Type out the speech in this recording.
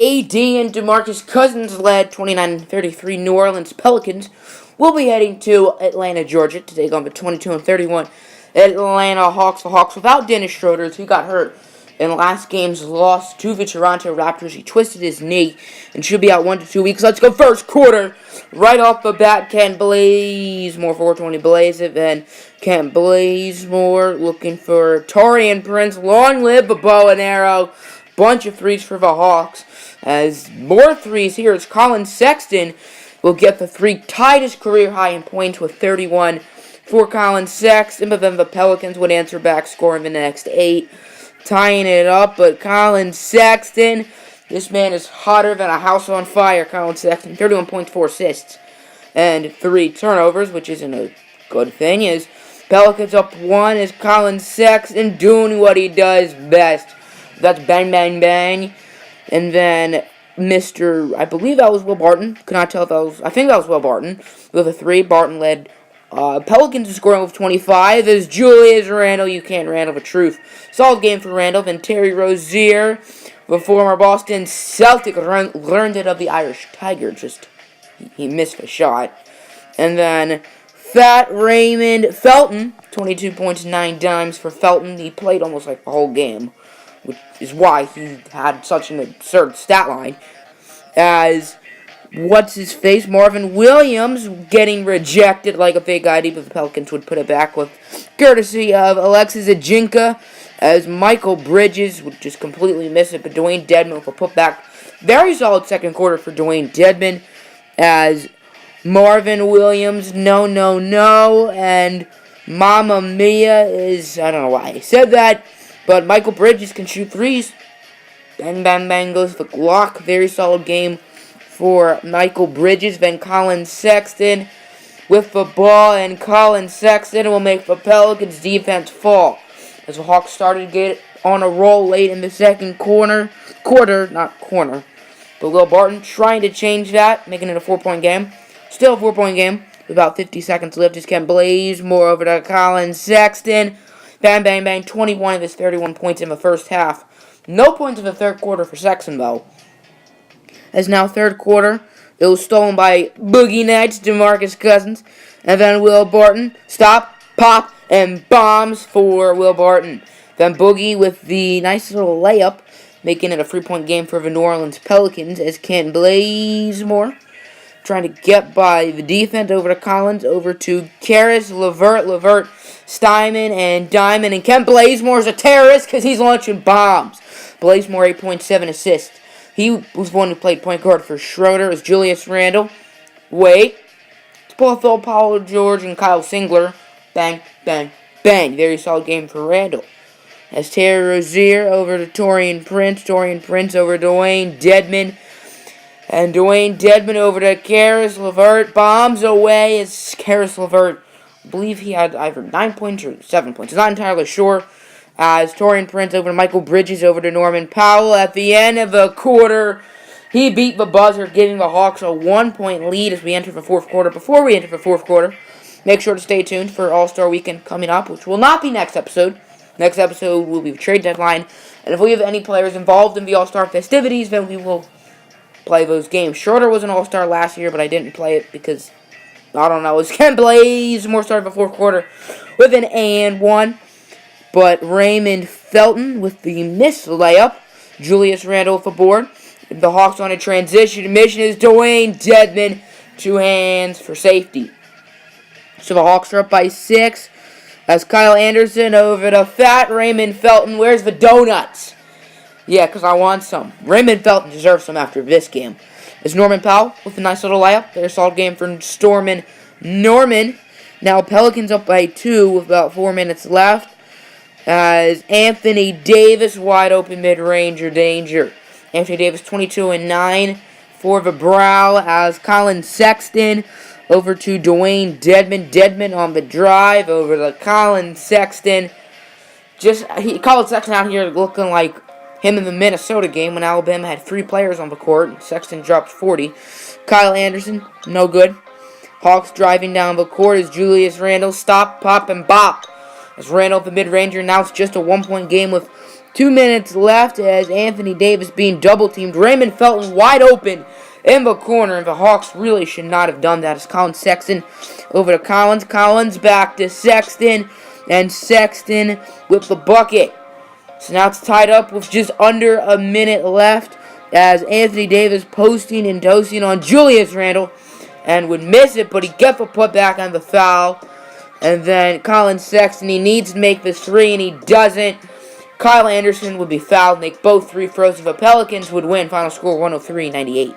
AD and DeMarcus Cousins led 29-33 New Orleans Pelicans will be heading to Atlanta, Georgia to take on the 22-31 Atlanta Hawks. The Hawks without Dennis Schroeder, as he got hurt in last game's loss to the Toronto Raptors. He twisted his knee and should be out 1 to 2 weeks. Let's go first quarter. Right off the bat, Kent Bazemore, 420 blaze it. Then Kent Bazemore looking for Taurean Prince. Long live the bow and arrow. Bunch of threes for the Hawks. As more threes here, as Colin Sexton will get the three, tied his career high in points with 31 for Colin Sexton. But then the Pelicans would answer back, scoring the next 8. Tying it up, but Colin Sexton, this man is hotter than a house on fire. Colin Sexton, 31 points, 4 assists, and 3 turnovers, which isn't a good thing. As Pelicans up 1, is Colin Sexton doing what he does best. That's bang, bang, bang. And then I believe that was Will Barton. Could not tell if that was, I think that was Will Barton. With a 3, Barton led Pelicans are scoring with 25. As Julius Randle, you can't Randle the truth. Solid game for Randle. Then Terry Rozier, the former Boston Celtic, learned it of the Irish Tiger. He missed the shot. And then Fat Raymond Felton, 22 points, 9 dimes for Felton. He played almost like the whole game, which is why he had such an absurd stat line. As what's-his-face, Marvin Williams, getting rejected like a fake ID, but the Pelicans would put it back with courtesy of Alexis Ajinka, as Michael Bridges would just completely miss it, but Dwayne Dedmon will put back. Very solid second quarter for Dwayne Dedmon, as Marvin Williams, no, and Mamma Mia is, I don't know why I said that, but Michael Bridges can shoot threes. Bang, bang, bang goes the Glock. Very solid game for Michael Bridges. Then Colin Sexton with the ball, and Colin Sexton will make the Pelicans defense fall. As the Hawks started to get on a roll late in the second quarter, but Will Barton trying to change that, making it a 4-point game. Still a 4-point game with about 50 seconds left. Just Kent Bazemore over to Colin Sexton. Bang, bang, bang. 21 of his 31 points in the first half. No points in the third quarter for Sexton, though. As now third quarter, it was stolen by Boogie Nights, DeMarcus Cousins, and then Will Barton. Stop, pop, and bombs for Will Barton. Then Boogie with the nice little layup, making it a 3-point game for the New Orleans Pelicans, as Kent Bazemore trying to get by the defense over to Collins, over to Karis LeVert, Steinman, and Diamond, and Kent Bazemore is a terrorist because he's launching bombs. Bazemore, 8.7 assists. He was the one who played point guard for Schroeder, as Julius Randle. Wait. It's both Paul George and Kyle Singler. Bang, bang, bang. Very solid game for Randle. As Terry Rozier over to Taurean Prince over to Dwayne Dedmon. And Dwayne Dedmon over to Karis LeVert. Bombs away as Karis LeVert, I believe he had either 9 points or 7 points. I'm not entirely sure. As Taurean Prince over to Michael Bridges over to Norman Powell. At the end of the quarter, he beat the buzzer, giving the Hawks a 1-point lead as we enter the fourth quarter. Before we enter the fourth quarter, make sure to stay tuned for All-Star Weekend coming up, which will not be next episode. Next episode will be the trade deadline. And if we have any players involved in the All-Star festivities, then we will play those games. Schroeder was an All-Star last year, but I didn't play it because, I don't know, it was Kent Bazemore started the fourth quarter with an and 1. But Raymond Felton with the missed layup. Julius Randle with the board. The Hawks on a transition mission is Dwayne Dedmon. 2 hands for safety. So the Hawks are up by 6. As Kyle Anderson over to Fat Raymond Felton. Where's the donuts? Yeah, because I want some. Raymond Felton deserves some after this game. As Norman Powell with a nice little layup. Very solid game for Norman. Now Pelicans up by 2 with about 4 minutes left. As Anthony Davis, wide open mid-ranger danger. Anthony Davis, 22 and 9 for the brow. As Colin Sexton over to Dwayne Dedmon. Dedmon on the drive over to Colin Sexton. Colin Sexton out here looking like him in the Minnesota game when Alabama had 3 players on the court. Sexton dropped 40. Kyle Anderson, no good. Hawks driving down the court as Julius Randle. Stop, pop, and bop. As Randle, the mid-ranger, now it's just a 1-point game with 2 minutes left as Anthony Davis being double-teamed. Raymond Felton wide open in the corner, and the Hawks really should not have done that. As Colin Sexton over to Collins. Collins back to Sexton, and Sexton with the bucket. So now it's tied up with just under a minute left as Anthony Davis posting and dosing on Julius Randle and would miss it, but he gets the putback on the foul. And then Colin Sexton, he needs to make this three, and he doesn't. Kyle Anderson would be fouled, make both free throws. The Pelicans would win. Final score 103-98.